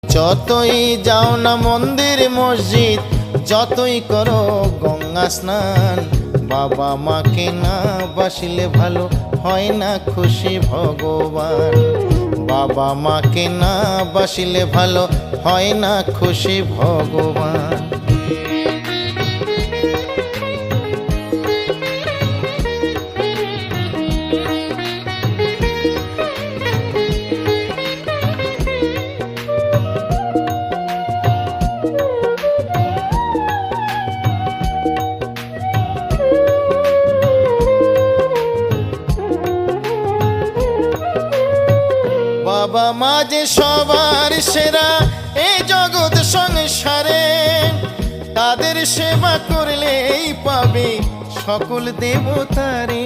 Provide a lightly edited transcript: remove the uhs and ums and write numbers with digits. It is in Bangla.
যতই যাও না মন্দির মসজিদ, যতই করো গঙ্গা স্নান, বাবা মাকে না বাসিলে ভালো হয় না খুশি ভগবান। বাবা মাকে না বাসিলে ভালো হয় না খুশি ভগবান। বাবা মা যে সবার সেরা এই জগৎ সংসারে, তাদের সেবা করলেই পাবে সকল দেবতারে।